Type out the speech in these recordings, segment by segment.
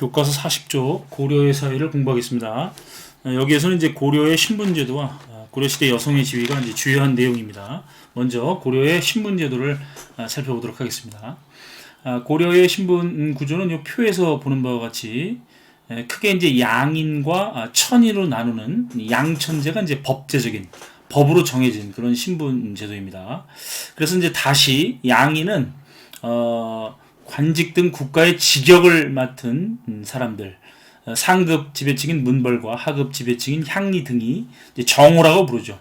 교과서 40조 고려의 사회를 공부하겠습니다. 여기에서는 이제 고려의 신분제도와 고려시대 여성의 지위가 이제 주요한 내용입니다. 먼저 고려의 신분제도를 살펴보도록 하겠습니다. 고려의 신분 구조는 이 표에서 보는 바와 같이 크게 이제 양인과 천인으로 나누는 양천제가 이제 법제적인 법으로 정해진 그런 신분 제도입니다. 그래서 이제 다시 양인은 관직 등 국가의 직역을 맡은 사람들, 상급 지배층인 문벌과 하급 지배층인 향리 등이 이제 정호라고 부르죠.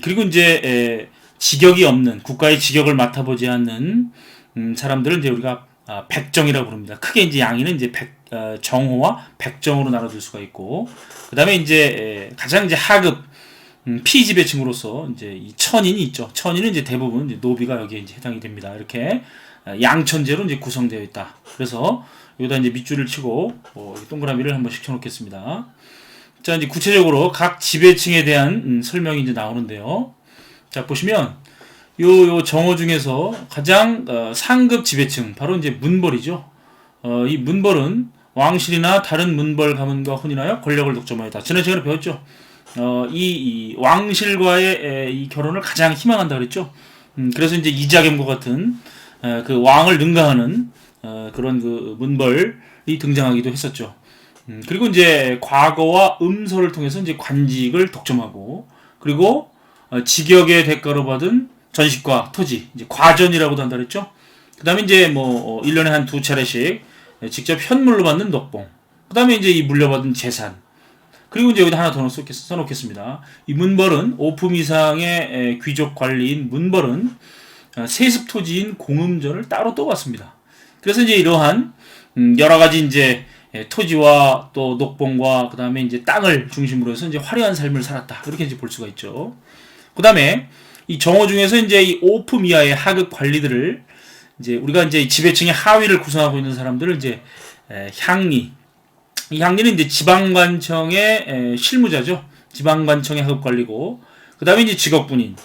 그리고 이제 직역이 없는 국가의 직역을 맡아보지 않는 사람들은 이제 우리가 백정이라고 부릅니다. 크게 이제 양인은 이제 정호와 백정으로 나눠둘 수가 있고, 그 다음에 이제 가장 이제 하급 피지배층으로서 이제 이 천인이 있죠. 천인은 이제 대부분 이제 노비가 여기에 이제 해당이 됩니다. 이렇게 양천제로 이제 구성되어 있다. 그래서 여기다 이제 밑줄을 치고 동그라미를 한 번씩 쳐놓겠습니다. 자, 이제 구체적으로 각 지배층에 대한 설명이 이제 나오는데요. 자, 보시면 요 정호 중에서 가장 상급 지배층, 바로 이제 문벌이죠. 이 문벌은 왕실이나 다른 문벌 가문과 혼인하여 권력을 독점하였다. 지난 시간에 배웠죠. 이 왕실과의 이 결혼을 가장 희망한다 그랬죠. 그래서 이제 이자겸과 같은 그 왕을 능가하는 그런 그 문벌이 등장하기도 했었죠. 그리고 이제 과거와 음서를 통해서 이제 관직을 독점하고, 그리고 직역의 대가로 받은 전식과 토지, 이제 과전이라고도 한다 그랬죠. 그다음에 이제 1년에 한 두 차례씩 직접 현물로 받는 녹봉, 그다음에 이제 이 물려받은 재산, 그리고 이제 여기다 하나 더 써놓겠습니다. 이 문벌은 오품 이상의 귀족 관리인 문벌은 세습 토지인 공음전을 따로 또 받습니다. 그래서 이제 이러한 여러 가지 이제 토지와 또 녹봉과 그 다음에 이제 땅을 중심으로 해서 이제 화려한 삶을 살았다. 이렇게 이제 볼 수가 있죠. 그 다음에 이 정호 중에서 이제 이 오품 이하의 하급 관리들을 이제 우리가 이제 지배층의 하위를 구성하고 있는 사람들을 이제 향리. 이 향리는 이제 지방관청의 실무자죠. 지방관청의 하급 관리고, 그 다음에 이제 직업군인.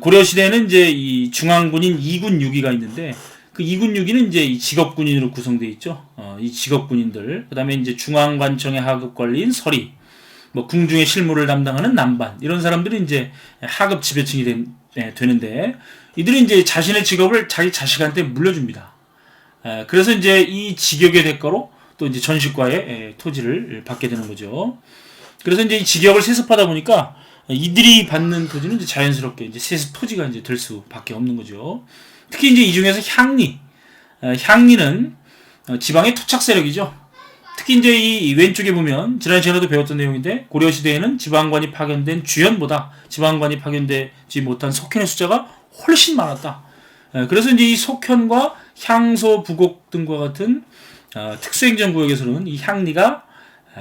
고려 시대에는 이제 이 중앙군인 2군 6위가 있는데, 그 2군 6위는 이제 이 직업군인으로 구성되어 있죠. 이 직업군인들. 그 다음에 이제 중앙관청의 하급 관리인 서리, 궁중의 실무를 담당하는 남반, 이런 사람들이 이제 하급 지배층이 되는데, 이들이 이제 자신의 직업을 자기 자식한테 물려줍니다. 그래서 이제 이 직역의 대가로 또 이제 전식과의 토지를 받게 되는 거죠. 그래서 이제 이 직역을 세습하다 보니까 이들이 받는 토지는 이제 자연스럽게 이제 세습 토지가 이제 될 수밖에 없는 거죠. 특히 이제 이 중에서 향리는 지방의 토착 세력이죠. 특히 이제 이 왼쪽에 보면 지난 시간에도 배웠던 내용인데, 고려 시대에는 지방관이 파견된 주현보다 지방관이 파견되지 못한 속현의 숫자가 훨씬 많았다. 그래서 이제 이 속현과 향소, 부곡 등과 같은 특수행정구역에서는 이 향리가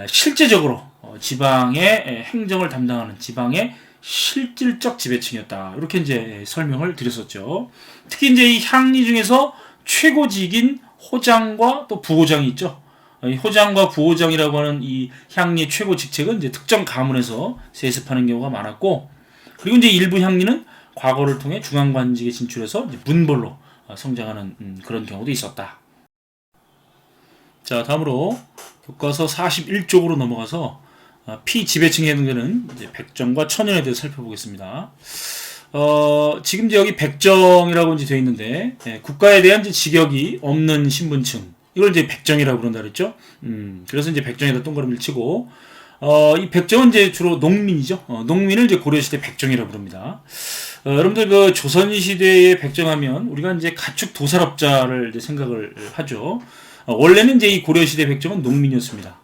실제적으로 지방의 행정을 담당하는 지방의 실질적 지배층이었다. 이렇게 이제 설명을 드렸었죠. 특히 이제 이 향리 중에서 최고직인 호장과 또 부호장이 있죠. 이 호장과 부호장이라고 하는 이 향리의 최고 직책은 이제 특정 가문에서 세습하는 경우가 많았고, 그리고 이제 일부 향리는 과거를 통해 중앙관직에 진출해서 이제 문벌로 성장하는 그런 경우도 있었다. 자, 다음으로 교과서 41쪽으로 넘어가서 피지배층에 해당되는 이제 백정과 천연에 대해서 살펴보겠습니다. 지금 이제 여기 백정이라고 이제 되어 있는데, 국가에 대한 이제 직역이 없는 신분층, 이걸 이제 백정이라고 그런다 그랬죠. 그래서 이제 백정에다 동그라미를 치고, 이 백정은 이제 주로 농민이죠. 농민을 이제 고려시대 백정이라고 부릅니다. 여러분들 그 조선시대의 백정하면 우리가 이제 가축 도살업자를 이제 생각을 하죠. 원래는 이제 이 고려시대 백정은 농민이었습니다.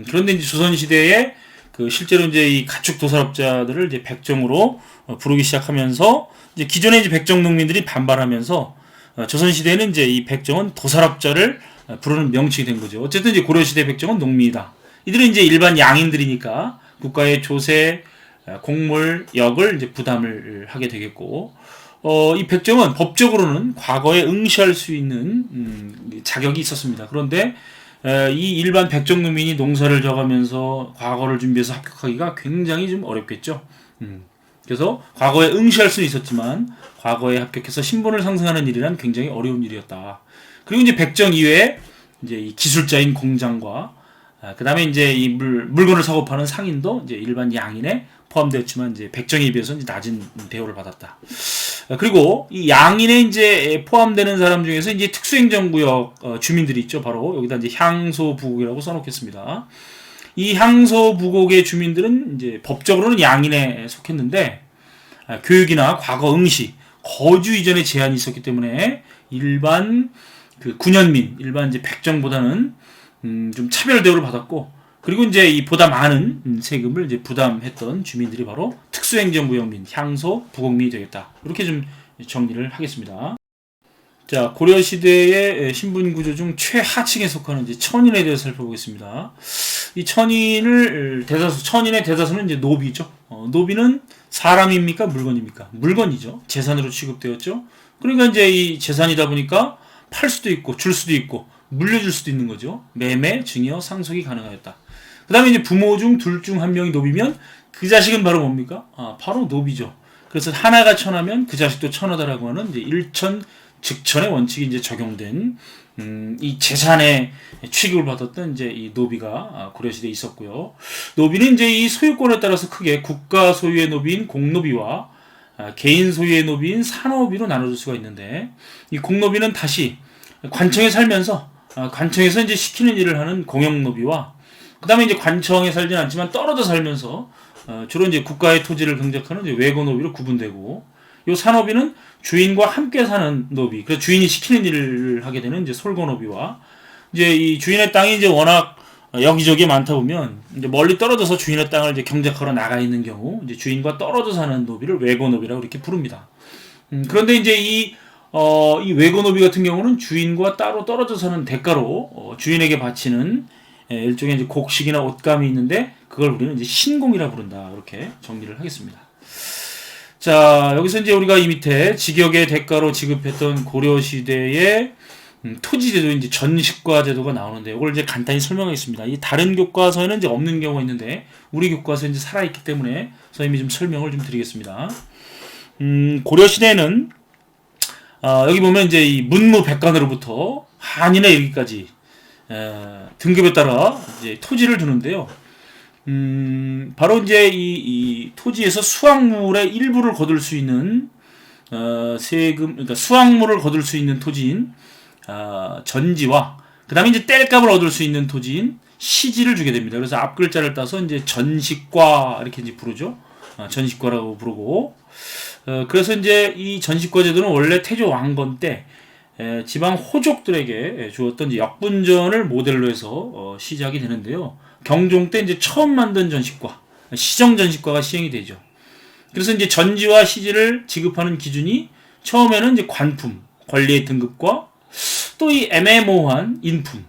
그런데 이제 조선시대에 그 실제로 이제 이 가축 도살업자들을 이제 백정으로 부르기 시작하면서, 이제 기존의 이제 백정 농민들이 반발하면서 조선시대에는 이제 이 백정은 도살업자를 부르는 명칭이 된 거죠. 어쨌든 이제 고려시대 백정은 농민이다. 이들은 이제 일반 양인들이니까 국가의 조세, 공물, 역을 이제 부담을 하게 되겠고, 이 백정은 법적으로는 과거에 응시할 수 있는 자격이 있었습니다. 그런데 이 일반 백정 농민이 농사를 져가면서 과거를 준비해서 합격하기가 굉장히 좀 어렵겠죠. 그래서 과거에 응시할 수는 있었지만 과거에 합격해서 신분을 상승하는 일이란 굉장히 어려운 일이었다. 그리고 이제 백정 이외에 이제 이 기술자인 공장과 그 다음에 이제 이 물건을 사고 파는 상인도 이제 일반 양인에 포함되었지만 이제 백정에 비해서 이제 낮은 대우를 받았다. 그리고 이 양인에 이제 포함되는 사람 중에서 이제 특수행정구역 주민들이 있죠. 바로 여기다 이제 향소부곡이라고 써놓겠습니다. 이 향소부곡의 주민들은 이제 법적으로는 양인에 속했는데 교육이나 과거 응시, 거주 이전에 제한이 있었기 때문에 일반 그 군현민, 일반 이제 백정보다는 좀 차별 대우를 받았고, 그리고 이제 이 보다 많은 세금을 이제 부담했던 주민들이 바로 특수행정구역민, 향소 부곡민이 되겠다. 이렇게 좀 정리를 하겠습니다. 자, 고려 시대의 신분 구조 중 최하층에 속하는 이제 천인에 대해서 살펴보겠습니다. 이 천인의 대다수는 이제 노비죠. 노비는 사람입니까? 물건입니까? 물건이죠. 재산으로 취급되었죠. 그러니까 이제 이 재산이다 보니까 팔 수도 있고 줄 수도 있고 물려줄 수도 있는 거죠. 매매, 증여, 상속이 가능하였다. 그 다음에 이제 부모 중 둘 중 한 명이 노비면 그 자식은 바로 뭡니까? 바로 노비죠. 그래서 하나가 천하면 그 자식도 천하다라고 하는 이제 일천 즉천의 원칙이 이제 적용된 이 재산의 취급을 받았던 이제 이 노비가 고려 시대에 있었고요. 노비는 이제 이 소유권에 따라서 크게 국가 소유의 노비인 공노비와 개인 소유의 노비인 산노비로 나눠질 수가 있는데, 이 공노비는 다시 관청에 살면서 관청에서 이제 시키는 일을 하는 공영노비와 그 다음에 이제 관청에 살진 않지만 떨어져 살면서 주로 이제 국가의 토지를 경작하는 이제 외고노비로 구분되고, 요 산노비는 주인과 함께 사는 노비, 그래서 주인이 시키는 일을 하게 되는 이제 솔고노비와, 이제 이 주인의 땅이 이제 워낙 여기저기 많다 보면 이제 멀리 떨어져서 주인의 땅을 이제 경작하러 나가 있는 경우 이제 주인과 떨어져 사는 노비를 외고노비라고 이렇게 부릅니다. 그런데 이제 이 외고노비 같은 경우는 주인과 따로 떨어져 사는 대가로 주인에게 바치는 일종의 이제 곡식이나 옷감이 있는데 그걸 우리는 이제 신공이라 부른다. 이렇게 정리를 하겠습니다. 자, 여기서 이제 우리가 이 밑에 직역의 대가로 지급했던 고려 시대의 토지제도, 이제 전식과 제도가 나오는데 이걸 이제 간단히 설명하겠습니다. 이 다른 교과서에는 이제 없는 경우가 있는데 우리 교과서에 이제 살아있기 때문에 선생님이 좀 설명을 좀 드리겠습니다. 고려 시대에는 여기 보면 이제 이 문무백관으로부터 한인에 이르기까지 등급에 따라 이제 토지를 두는데요. 바로 이제 이 토지에서 수확물의 일부를 거둘 수 있는 세금, 그러니까 수확물을 거둘 수 있는 토지인 전지와 그 다음에 이제 땔감을 얻을 수 있는 토지인 시지를 주게 됩니다. 그래서 앞 글자를 따서 이제 전식과 이렇게 이제 부르죠. 전식과라고 부르고, 그래서 이제 이 전식과 제도는 원래 태조 왕건 때 지방 호족들에게 주었던 이제 역분전을 모델로 해서 시작이 되는데요. 경종 때 이제 처음 만든 전식과, 시정 전식과가 시행이 되죠. 그래서 이제 전지와 시지를 지급하는 기준이 처음에는 이제 관품, 권리의 등급과 또 이 애매모호한 인품,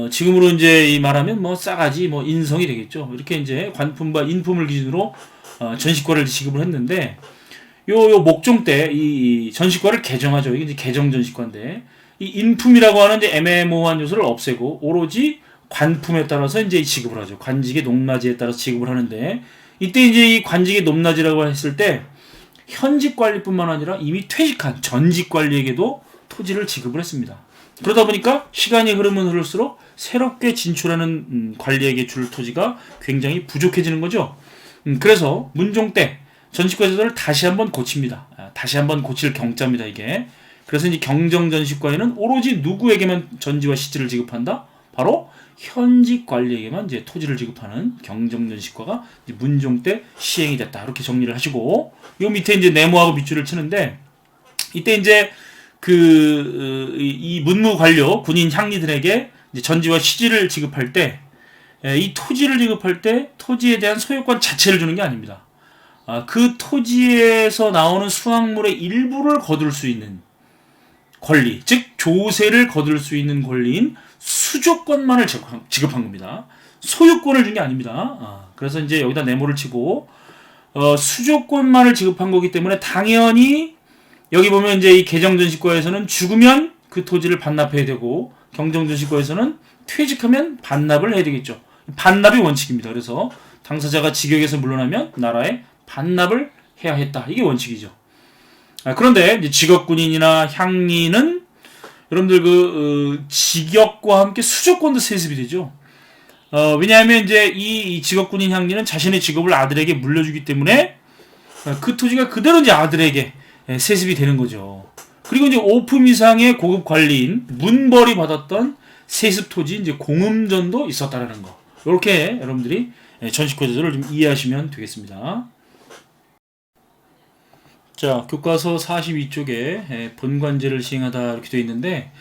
지금으로 이제 이 말하면 뭐 싸가지, 뭐 인성이 되겠죠. 이렇게 이제 관품과 인품을 기준으로 전식과를 지급을 했는데, 요 목종 때 이 전식과를 개정하죠. 이게 이제 개정 전식과인데, 이 인품이라고 하는 이제 애매모호한 요소를 없애고 오로지 관품에 따라서 이제 지급을 하죠. 관직의 높낮이에 따라서 지급을 하는데, 이때 이제 이 관직의 높낮이라고 했을 때 현직 관리뿐만 아니라 이미 퇴직한 전직 관리에게도 토지를 지급을 했습니다. 그러다 보니까 시간이 흐르면 흐를수록 새롭게 진출하는 관리에게 줄 토지가 굉장히 부족해지는 거죠. 그래서 문종 때 전식과 제도를 다시 한번 고칩니다. 다시 한번 고칠 경자입니다, 이게. 그래서 이제 경정 전식과에는 오로지 누구에게만 전지와 시지를 지급한다? 바로 현직 관리에게만 이제 토지를 지급하는 경정 전식과가 이제 문종 때 시행이 됐다. 이렇게 정리를 하시고, 요 밑에 이제 네모하고 밑줄을 치는데, 이때 이제 이 문무 관료, 군인, 향리들에게 이제 전지와 시지를 지급할 때, 이 토지를 지급할 때 토지에 대한 소유권 자체를 주는 게 아닙니다. 그 토지에서 나오는 수확물의 일부를 거둘 수 있는 권리, 즉 조세를 거둘 수 있는 권리인 수조권만을 지급한 겁니다. 소유권을 준 게 아닙니다. 그래서 이제 여기다 네모를 치고 수조권만을 지급한 거기 때문에 당연히 여기 보면 이제 이 개정전식과에서는 죽으면 그 토지를 반납해야 되고, 경정전식과에서는 퇴직하면 반납을 해야 되겠죠. 반납이 원칙입니다. 그래서 당사자가 직역에서 물러나면 나라에 반납을 해야 했다. 이게 원칙이죠. 그런데 이제 직업군인이나 향리는 여러분들 직역과 함께 수조권도 세습이 되죠. 왜냐하면 이제 이 직업군인 향리는 자신의 직업을 아들에게 물려주기 때문에 그 토지가 그대로 이제 아들에게 세습이 되는 거죠. 그리고 이제 5품 이상의 고급 관리인 문벌이 받았던 세습 토지 이제 공음전도 있었다라는 거. 이렇게 여러분들이 전시코드를 좀 이해하시면 되겠습니다. 자, 교과서 42쪽에 본관제를 시행하다 이렇게 되어 있는데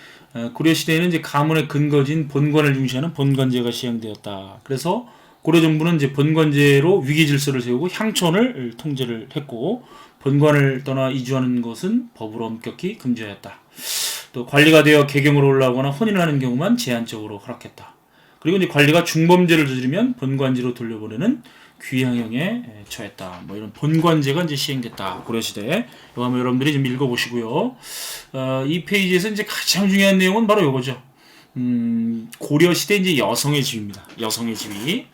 고려 시대에는 이제 가문의 근거지인 본관을 중시하는 본관제가 시행되었다. 그래서 고려 정부는 이제 본관제로 위계 질서를 세우고 향촌을 통제를 했고 본관을 떠나 이주하는 것은 법으로 엄격히 금지하였다. 또 관리가 되어 계경으로 올라오거나 혼인을 하는 경우만 제한적으로 허락했다. 그리고 이제 관리가 중범죄를 저지르면 본관지로 돌려보내는 귀향형에 처했다. 뭐 이런 본관제가 이제 시행됐다. 고려시대. 이거 한번 여러분들이 좀 읽어보시고요. 이 페이지에서 이제 가장 중요한 내용은 바로 이거죠. 고려시대 이제 여성의 지위입니다. 여성의 지위.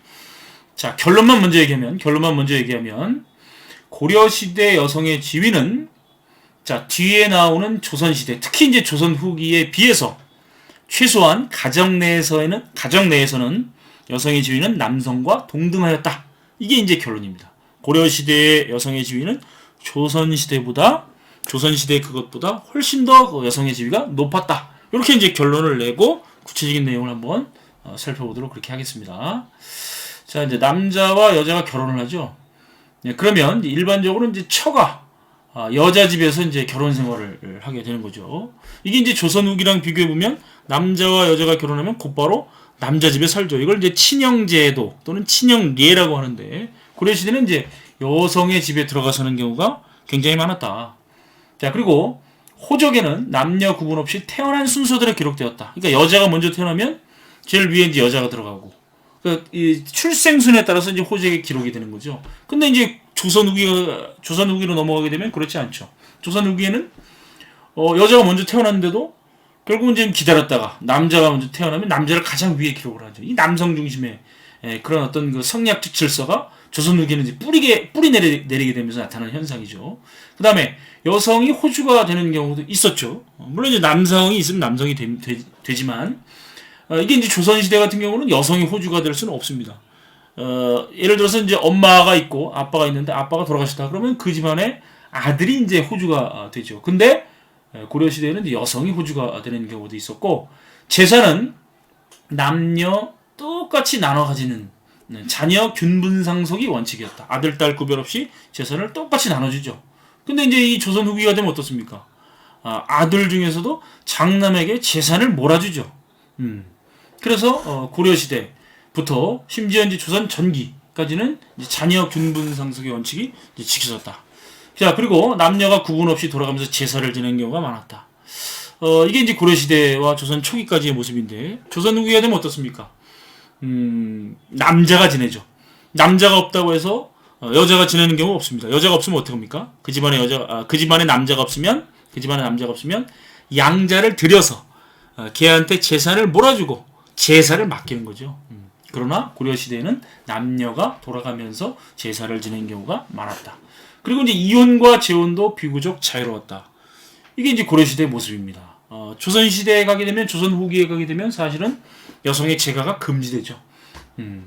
자, 결론만 먼저 얘기하면, 고려시대 여성의 지위는, 자, 뒤에 나오는 조선시대, 특히 이제 조선 후기에 비해서, 최소한 가정 내에서는 여성의 지위는 남성과 동등하였다. 이게 이제 결론입니다. 고려시대의 여성의 지위는 조선시대 그것보다 훨씬 더 여성의 지위가 높았다. 이렇게 이제 결론을 내고 구체적인 내용을 한번 살펴보도록 그렇게 하겠습니다. 자, 이제 남자와 여자가 결혼을 하죠. 네, 그러면 일반적으로 이제 처가 여자 집에서 이제 결혼 생활을 하게 되는 거죠. 이게 이제 조선 후기랑 비교해 보면 남자와 여자가 결혼하면 곧바로 남자 집에 살죠. 이걸 이제 친형제도 또는 친형례라고 하는데 고려 시대는 이제 여성의 집에 들어가 사는 경우가 굉장히 많았다. 자, 그리고 호적에는 남녀 구분 없이 태어난 순서대로 기록되었다. 그러니까 여자가 먼저 태어나면 제일 위에 이제 여자가 들어가고, 그러니까 이 출생순에 따라서 이제 호적에 기록이 되는 거죠. 근데 이제 조선 후기로 넘어가게 되면 그렇지 않죠. 조선 후기에는 여자가 먼저 태어났는데도 결국은 이제 기다렸다가 남자가 먼저 태어나면 남자를 가장 위에 기록을 하죠. 이 남성 중심의 그런 어떤 그 성리학적 질서가 조선 후기는 이제 뿌리 내리게 되면서 나타나는 현상이죠. 그 다음에 여성이 호주가 되는 경우도 있었죠. 물론 이제 남성이 있으면 남성이 되지만 이게 이제 조선시대 같은 경우는 여성이 호주가 될 수는 없습니다. 예를 들어서 이제 엄마가 있고 아빠가 있는데 아빠가 돌아가셨다 그러면 그 집안에 아들이 이제 호주가 되죠. 근데 고려시대에는 이제 여성이 호주가 되는 경우도 있었고, 재산은 남녀 똑같이 나눠 가지는 자녀 균분상속이 원칙이었다. 아들, 딸 구별 없이 재산을 똑같이 나눠주죠. 근데 이제 이 조선 후기가 되면 어떻습니까? 아들 중에서도 장남에게 재산을 몰아주죠. 그래서 고려시대부터 심지어 이제 조선 전기까지는 이제 자녀 균분상속의 원칙이 이제 지켜졌다. 자, 그리고 남녀가 구분 없이 돌아가면서 제사를 지내는 경우가 많았다. 이게 이제 고려시대와 조선 초기까지의 모습인데, 조선 후기가 되면 어떻습니까? 남자가 지내죠. 남자가 없다고 해서 여자가 지내는 경우 없습니다. 여자가 없으면 어떻게 합니까? 그 집안에 남자가 없으면 양자를 들여서 걔한테 재산을 몰아주고 제사를 맡기는 거죠. 그러나 고려시대에는 남녀가 돌아가면서 제사를 지내는 경우가 많았다. 그리고 이제 이혼과 재혼도 비교적 자유로웠다. 이게 이제 고려시대의 모습입니다. 조선시대에 가게 되면, 조선 후기에 가게 되면 사실은 여성의 재가가 금지되죠.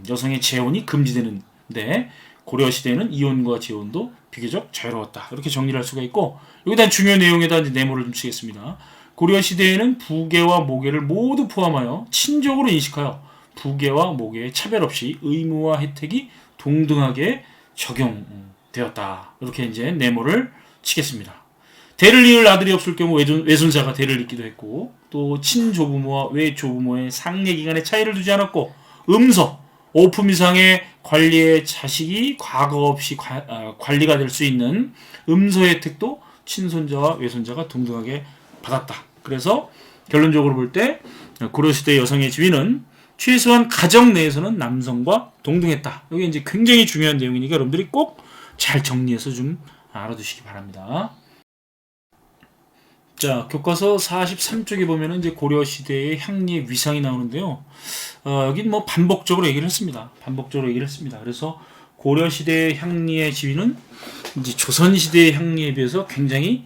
여성의 재혼이 금지되는데, 고려시대에는 이혼과 재혼도 비교적 자유로웠다. 이렇게 정리를 할 수가 있고, 여기다 중요한 내용에다 이제 네모를 좀 치겠습니다. 고려시대에는 부계와 모계를 모두 포함하여 친족으로 인식하여 부계와 모계에 차별 없이 의무와 혜택이 동등하게 적용되었다. 이렇게 이제 네모를 치겠습니다. 대를 이을 아들이 없을 경우 외손자가 대를 잇기도 했고, 또 친조부모와 외조부모의 상례 기간에 차이를 두지 않았고, 음서 5품 이상의 관리의 자식이 과거 없이 관리가 될 수 있는 음서 혜택도 친손자와 외손자가 동등하게 받았다. 그래서 결론적으로 볼 때 고려시대 여성의 지위는 최소한 가정 내에서는 남성과 동등했다. 이게 이제 굉장히 중요한 내용이니까 여러분들이 꼭 잘 정리해서 좀 알아두시기 바랍니다. 자, 교과서 43쪽에 보면은 이제 고려시대의 향리의 위상이 나오는데요. 여긴 뭐 반복적으로 얘기를 했습니다. 그래서 고려시대의 향리의 지위는 이제 조선시대의 향리에 비해서 굉장히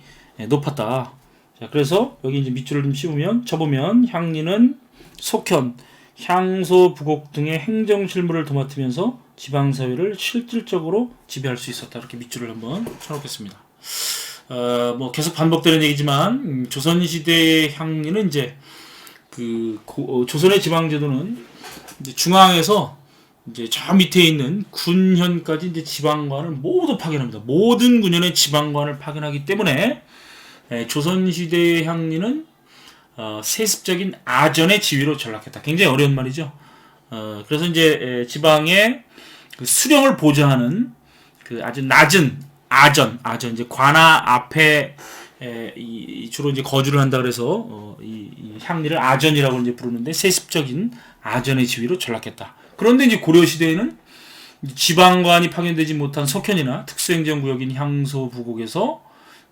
높았다. 자, 그래서 여기 이제 밑줄을 좀 씌우면 쳐보면 향리는 속현, 향소, 부곡 등의 행정 실무를 도맡으면서 지방사회를 실질적으로 지배할 수 있었다. 이렇게 밑줄을 한번 쳐놓겠습니다. 뭐 계속 반복되는 얘기지만 조선시대의 향리는 이제 조선의 지방제도는 이제 중앙에서 이제 저 밑에 있는 군현까지 이제 지방관을 모두 파견합니다. 모든 군현의 지방관을 파견하기 때문에 조선시대의 향리는 세습적인 아전의 지위로 전락했다. 굉장히 어려운 말이죠. 그래서 이제 지방의 그 수령을 보좌하는 그 아주 낮은 아전 이제 관아 앞에 주로 이제 거주를 한다 그래서 이 향리를 아전이라고 이제 부르는데 세습적인 아전의 지위로 전락했다. 그런데 이제 고려 시대에는 지방관이 파견되지 못한 석현이나 특수행정구역인 향소 부곡에서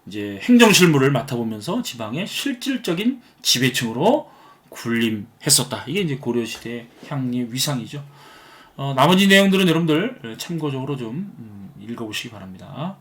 이제 행정실무를 맡아보면서 지방의 실질적인 지배층으로 군림했었다. 이게 이제 고려 시대 향리의 위상이죠. 나머지 내용들은 여러분들 참고적으로 좀 읽어보시기 바랍니다.